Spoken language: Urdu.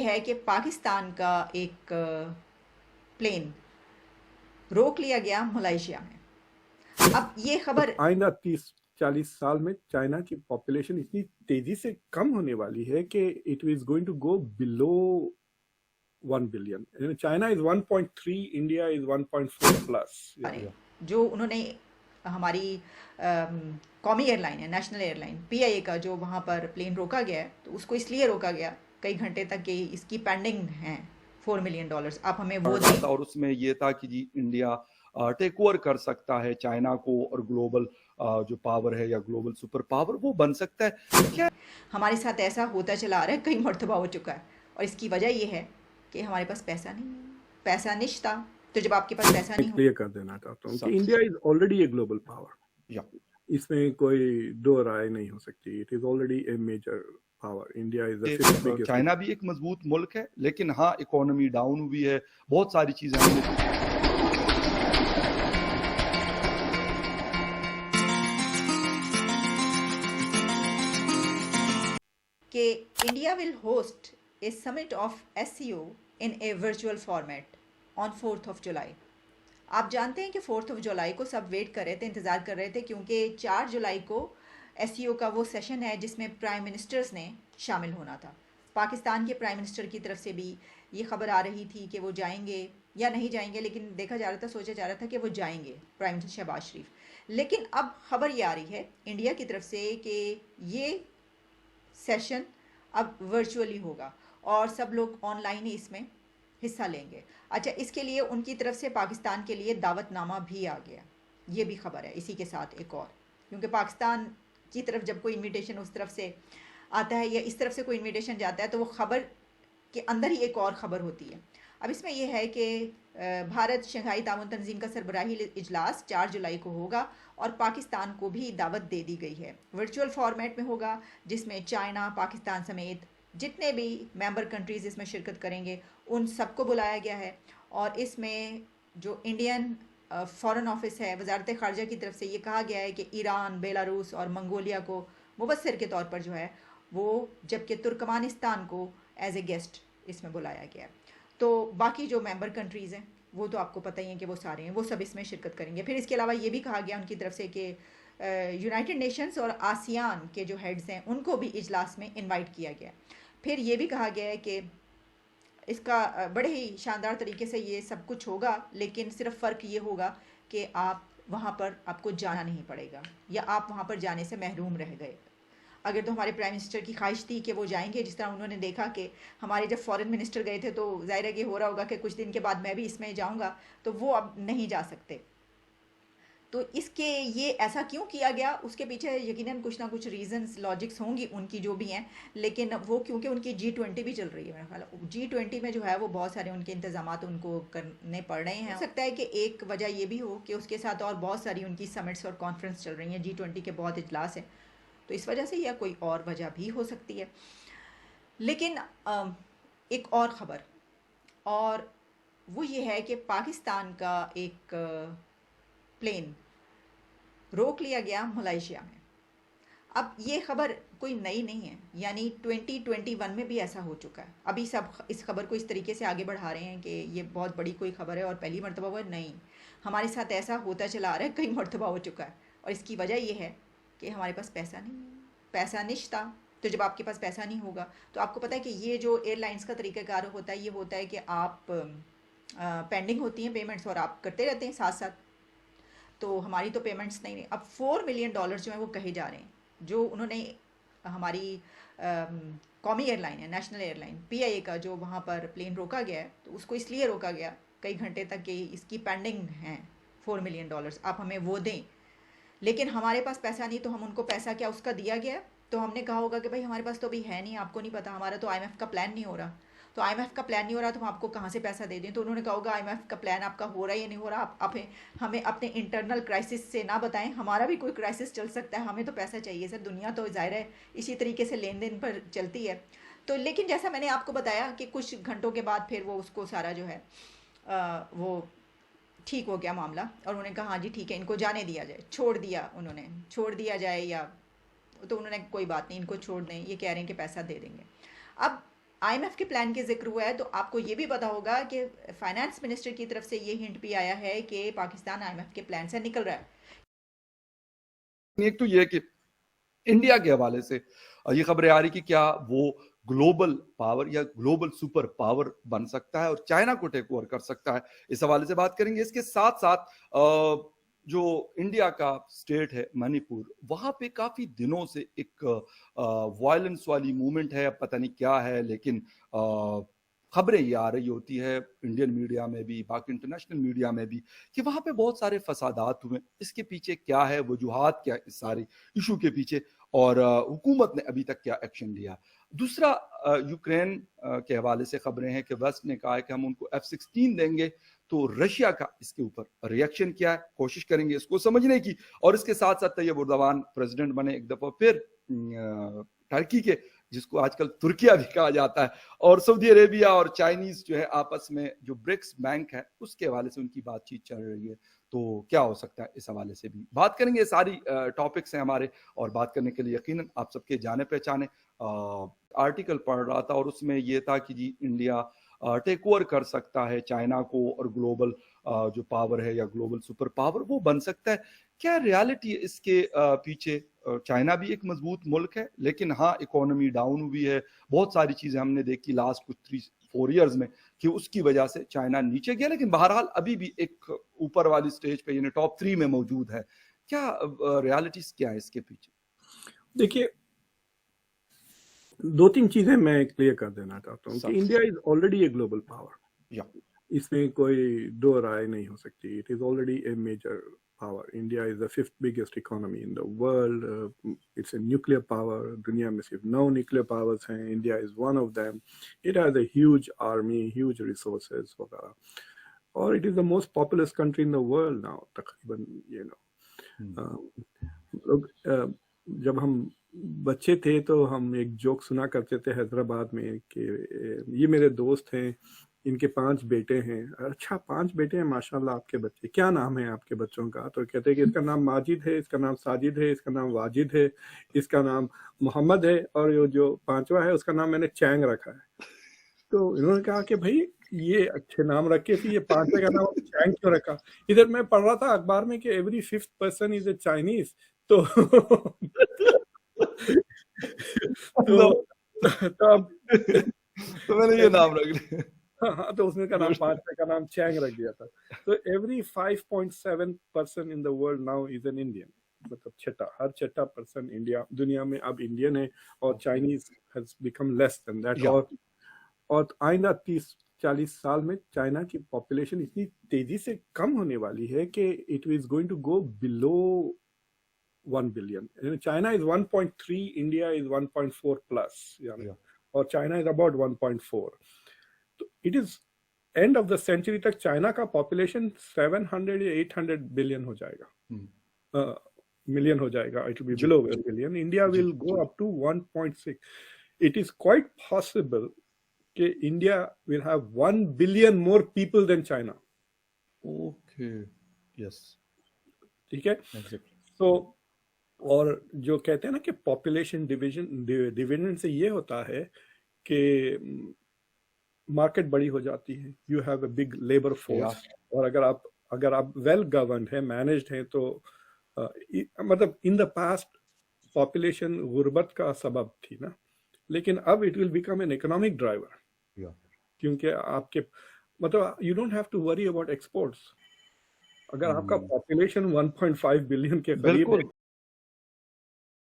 ہے کہ پاکستان کا ایک پلین روک لیا گیا ملائیشیا میں. اب یہ خبر آئندہ 30-40 سال میں چائنا کی پاپولیشن اتنی تیزی سے کم ہونے والی ہے کہ it is going to go below 1 billion. China is 1.3, India is 1.4 plus. جو انہوں نے ہماری قومی ایئر لائن ہے، نیشنل ایئر لائن PIA کا جو وہاں پر پلین روکا گیا ہے، تو اس کو اس لیے روکا گیا کئی گھنٹے تک کہ اس کی پینڈنگ ہیں $4 ملین. آپ ہمیں وہ دیں. اور اس میں یہ تھا کہ جی انڈیا ٹیک اوور کر سکتا ہے چائنا کو اور گلوبل جو پاور ہے یا گلوبل سپر پاور وہ بن سکتا ہے. کیا ہمارے ساتھ ایسا ہوتا چلا آ رہا ہے، کئی مرتبہ ہو چکا ہے، اور اس کی وجہ یہ ہے کہ ہمارے پاس پیسہ نہیں ہے، پیسہ نشتا. تو جب آپ کے پاس پیسہ نہیں کلیئر کر دینا چاہتا ہوں کہ India is already a global power. اس میں کوئی دو رائے نہیں ہو سکتی. It is already a major power. India is the fifth biggest. China بھی ایک مضبوط ملک ہے لیکن ہاں اکانومی ڈاؤن ہوئی ہے، بہت ساری چیزیں کہ India will host a summit of SCO in a virtual format on 4 July. آپ جانتے ہیں کہ 4 جولائی کو سب ویٹ کر رہے تھے، انتظار کر رہے تھے، کیونکہ 4 جولائی کو SCO کا وہ سیشن ہے جس میں پرائم منسٹرز نے شامل ہونا تھا. پاکستان کے پرائم منسٹر کی طرف سے بھی یہ خبر آ رہی تھی کہ وہ جائیں گے یا نہیں جائیں گے، لیکن دیکھا جا رہا تھا، سوچا جا رہا تھا کہ وہ جائیں گے پرائم منسٹر شہباز شریف. لیکن اب خبر یہ آ رہی ہے انڈیا کی طرف سے کہ یہ سیشن اب ورچولی ہوگا اور سب لوگ آن لائن ہی اس میں حصہ لیں گے. اچھا، اس کے لیے ان کی طرف سے پاکستان کے لیے دعوت نامہ بھی آ گیا. یہ بھی خبر ہے اسی کے ساتھ ایک اور، کیونکہ پاکستان کی طرف جب کوئی انویٹیشن اس طرف سے آتا ہے یا اس طرف سے کوئی انویٹیشن جاتا ہے تو وہ خبر کے اندر ہی ایک اور خبر ہوتی ہے. اب اس میں یہ ہے کہ بھارت شنگھائی تعاون تنظیم کا سربراہی اجلاس 4 جولائی کو ہوگا اور پاکستان کو بھی دعوت دے دی گئی ہے. ورچوئل فارمیٹ میں ہوگا جس میں چائنا، پاکستان سمیت جتنے بھی ممبر کنٹریز اس میں شرکت کریں گے ان سب کو بلایا گیا ہے. اور اس میں جو انڈین فارن آفس ہے، وزارت خارجہ کی طرف سے یہ کہا گیا ہے کہ ایران، بیلاروس اور منگولیا کو مبصر کے طور پر جو ہے وہ، جبکہ ترکمانستان کو ایز اے گیسٹ اس میں بلایا گیا ہے. تو باقی جو ممبر کنٹریز ہیں وہ تو آپ کو پتہ ہی ہیں کہ وہ سارے ہیں، وہ سب اس میں شرکت کریں گے. پھر اس کے علاوہ یہ بھی کہا گیا ان کی طرف سے کہ یونائٹڈ نیشنز اور آسیان کے جو ہیڈز ہیں ان کو بھی اجلاس میں انوائٹ کیا گیا. پھر یہ بھی کہا گیا ہے کہ اس کا بڑے ہی شاندار طریقے سے یہ سب کچھ ہوگا، لیکن صرف فرق یہ ہوگا کہ آپ وہاں پر آپ کو جانا نہیں پڑے گا یا آپ وہاں پر جانے سے محروم رہ گئے. اگر تو ہمارے پرائم منسٹر کی خواہش تھی کہ وہ جائیں گے، جس طرح انہوں نے دیکھا کہ ہمارے جب فارن منسٹر گئے تھے تو ظاہر ہے کہ ہو رہا ہوگا کہ کچھ دن کے بعد میں بھی اس میں جاؤں گا، تو وہ اب نہیں جا سکتے. تو اس کے یہ ایسا کیوں کیا گیا، اس کے پیچھے یقیناً کچھ نہ کچھ ریزنز، لاجکس ہوں گی ان کی جو بھی ہیں، لیکن وہ کیونکہ ان کی G20 بھی چل رہی ہے. میرا خیال ہے G20 میں جو ہے وہ بہت سارے ان کے انتظامات ان کو کرنے پڑ رہے ہیں. ہو سکتا ہے کہ ایک وجہ یہ بھی ہو کہ اس کے ساتھ اور بہت ساری ان کی سمٹس اور کانفرنس چل رہی ہیں، G20 کے بہت اجلاس ہیں، تو اس وجہ سے یا کوئی اور وجہ بھی ہو سکتی ہے. لیکن ایک اور خبر، اور وہ یہ ہے کہ پاکستان کا ایک پلین روک لیا گیا ملائیشیا میں. اب یہ خبر کوئی نئی نہیں ہے، یعنی 2021 میں بھی ایسا ہو چکا ہے. ابھی سب اس خبر کو اس طریقے سے آگے بڑھا رہے ہیں کہ یہ بہت بڑی کوئی خبر ہے اور پہلی مرتبہ ہوا. نہیں، ہمارے ساتھ ایسا ہوتا چلا آ رہا ہے، کئی مرتبہ ہو چکا ہے، اور اس کی وجہ یہ ہے کہ ہمارے پاس پیسہ نہیں ہے، پیسہ نشتا. تو جب آپ کے پاس پیسہ نہیں ہوگا تو آپ کو پتہ ہے کہ یہ جو ایئر لائنس کا طریقہ کار ہوتا ہے، یہ ہوتا ہے کہ آپ پینڈنگ ہوتی ہیں پیمنٹس اور آپ کرتے رہتے ہیں ساتھ ساتھ. تو ہماری تو پیمنٹس نہیں. اب $4 ملین جو ہیں وہ کہے جا رہے ہیں، جو انہوں نے ہماری قومی ایئر لائن ہے، نیشنل ایئر لائن PIA کا جو وہاں پر پلین روکا گیا ہے، تو اس کو اس لیے روکا گیا کئی گھنٹے تک کہ اس کی پینڈنگ ہیں $4 ملین، آپ ہمیں وہ دیں. لیکن ہمارے پاس پیسہ نہیں، تو ہم ان کو پیسہ کیا اس کا دیا گیا. تو ہم نے کہا ہوگا کہ بھائی ہمارے پاس تو ابھی ہے نہیں، آپ کو نہیں پتا، ہمارا تو IMF کا پلان نہیں ہو رہا. تو IMF کا پلان نہیں ہو رہا تو ہم آپ کو کہاں سے پیسہ دے دیں. تو انہوں نے کہا ہوگا IMF کا پلان آپ کا ہو رہا ہے یا نہیں ہو رہا، آپ ہمیں اپنے انٹرنل کرائسس سے نہ بتائیں، ہمارا بھی کوئی کرائسس چل سکتا ہے، ہمیں تو پیسہ چاہیے سر. دنیا تو ظاہر ہے اسی طریقے سے لین دین پر چلتی ہے. تو لیکن جیسا میں نے آپ کو بتایا کہ کچھ گھنٹوں کے بعد پھر وہ اس کو سارا جو ہے وہ ٹھیک ہو گیا معاملہ، اور انہوں نے کہا ہاں جی ٹھیک ہے، ان کو جانے دیا جائے، چھوڑ دیا، انہوں نے چھوڑ دیا جائے، یا تو انہوں نے کوئی بات نہیں، ان کو چھوڑ دیں، یہ کہہ رہے ہیں کہ پیسہ دے دیں گے. اب آئی ایم ایف کے پلان کے ذکر ہوا ہے تو آپ کو یہ بھی پتا ہوگا کہ فائنانس منسٹر کی طرف سے یہ ہنٹ بھی آیا ہے کہ پاکستان آئی ایم ایف کے پلان سے نکل رہا ہے. ایک تو یہ کہ انڈیا کے حوالے سے یہ خبریں آ رہی کہ کیا وہ گلوبل پاور یا گلوبل سپر پاور بن سکتا ہے اور چائنا کو ٹیک اوور کر سکتا ہے. اس حوالے سے بات کریں گے. اس کے ساتھ ساتھ جو انڈیا کا سٹیٹ ہے منی پور, وہاں پہ کافی دنوں سے ایک وائلنس والی موومنٹ ہے. اب پتہ نہیں کیا ہے, لیکن خبریں یہ آ رہی ہوتی ہے انڈین میڈیا میں بھی, باقی انٹرنیشنل میڈیا میں بھی, کہ وہاں پہ بہت سارے فسادات ہوئے. اس کے پیچھے کیا ہے, وجوہات کیا اس سارے ایشو کے پیچھے, اور حکومت نے ابھی تک کیا ایکشن لیا. دوسرا, یوکرین کے حوالے سے خبریں ہیں کہ ویسٹ نے کہا ہے کہ ہم ان کو F-16 دیں گے, تو رشیا کا اس کے اوپر ریئیکشن کیا ہے, کوشش کریں گے اس کو سمجھنے کی. اور اس کے ساتھ ساتھ طیب اردوان پریزیڈنٹ بنے ایک دفعہ پھر ٹرکی کے, جس کو آج کل ترکیہ بھی کہا جاتا ہے, اور سعودی عربیہ اور چائنیز جو ہے آپس میں جو برکس بینک ہے اس کے حوالے سے ان کی بات چیت چل رہی ہے. تو کیا ہو سکتا ہے, اس حوالے سے بھی بات کریں گے. ساری ٹاپکس ہیں ہمارے, اور بات کرنے کے لیے یقیناً آپ سب کے جانے پہچانے. آرٹیکل پڑھ رہا تھا اور اس میں یہ تھا کہ جی انڈیا ٹیک اوور کر سکتا ہے چائنا کو, اور گلوبل جو پاور ہے یا گلوبل سپر پاور وہ بن سکتا ہے. کیا ریالٹی ہے اس کے پیچھے؟ چائنا بھی ایک مضبوط ملک ہے, لیکن ہاں اکانومی ڈاؤن ہوئی ہے. بہت ساری چیزیں ہم نے دیکھی لاسٹ کچھ 3-4 ایئرز میں کہ اس کی وجہ سے چائنا نیچے گیا, لیکن بہرحال ابھی بھی ایک اوپر والی سٹیج پہ, یعنی ٹاپ 3 میں موجود ہے. کیا ریالٹیز کیا ہے اس کے پیچھے؟ دیکھیے, 2-3 چیزیں میں کلیئر کر دینا چاہتا ہوں کہ India is already a global power. اس میں کوئی دو رائے نہیں ہو سکتی. It is already a major power. India is the 5th biggest economy in the world. It's a nuclear power. دنیا میں صرف 9 nuclear powers ہیں. India is one of them. It has a huge army, huge resources وغیرہ. اور it is the most populous country in the world now. تقریباً جب ہم بچے تھے تو ہم ایک جوک سنا کرتے تھے حیدرآباد میں کہ یہ میرے دوست ہیں, ان کے 5 بیٹے ہیں. اچھا 5 بیٹے ہیں, ماشاءاللہ آپ کے بچے, کیا نام ہے آپ کے بچوں کا؟ تو کہتے ہیں کہ اس کا نام ماجد ہے, اس کا نام ساجد ہے, اس کا نام واجد ہے, اس کا نام محمد ہے, اور جو 5واں ہے اس کا نام میں نے چینگ رکھا ہے. تو انہوں نے کہا کہ بھائی یہ اچھے نام رکھے تھے, یہ 5ویں کا نام چینگ کیوں رکھا؟ ادھر میں پڑھ رہا تھا اخبار میں کہ every 5th person is a Chinese. تو میں نے یہ نام رکھ لیا. ہاں, تو اس نے کا نام 5 کا نام چینگ رکھ دیا تھا. تو every 5.7 person in the world now is an Indian. مطلب ہر چھٹا پرسن انڈیا دنیا میں اب انڈین ہے, اور Chinese has become less than that. اور آئندہ 30-40 سال میں چائنا کی پاپولیشن اتنی تیزی سے کم ہونے والی ہے کہ it is going to go below 1 billion. China is 1.3, India is 1.4 plus. اور چائنا is about 1.4. تو it is end of the century تک چائنا کا پاپولیشن 700 یا 800 بلین ہو جائے گا, ملین ہو جائے گا. It will be below a billion. India will go up to 1.6. It is quite possible کہ India will have 1 billion more people than China. Okay. Yes. ٹھیک ہے. So اور جو کہتے ہیں نا کہ پاپولیشن ڈویژن سے یہ ہوتا ہے کہ مارکیٹ بڑی ہو جاتی ہے, you have a big labour force, اور اگر آپ ویل گورنڈ ہیں, مینجڈ ہیں, تو مطلب ان دا پاسٹ پاپولیشن غربت کا سبب تھی نا, لیکن اب it will become an economic driver, کیونکہ آپ کے مطلب you don't have to worry about exports. اگر آپ کا پاپولیشن 1.5 بلین کے قریب ہے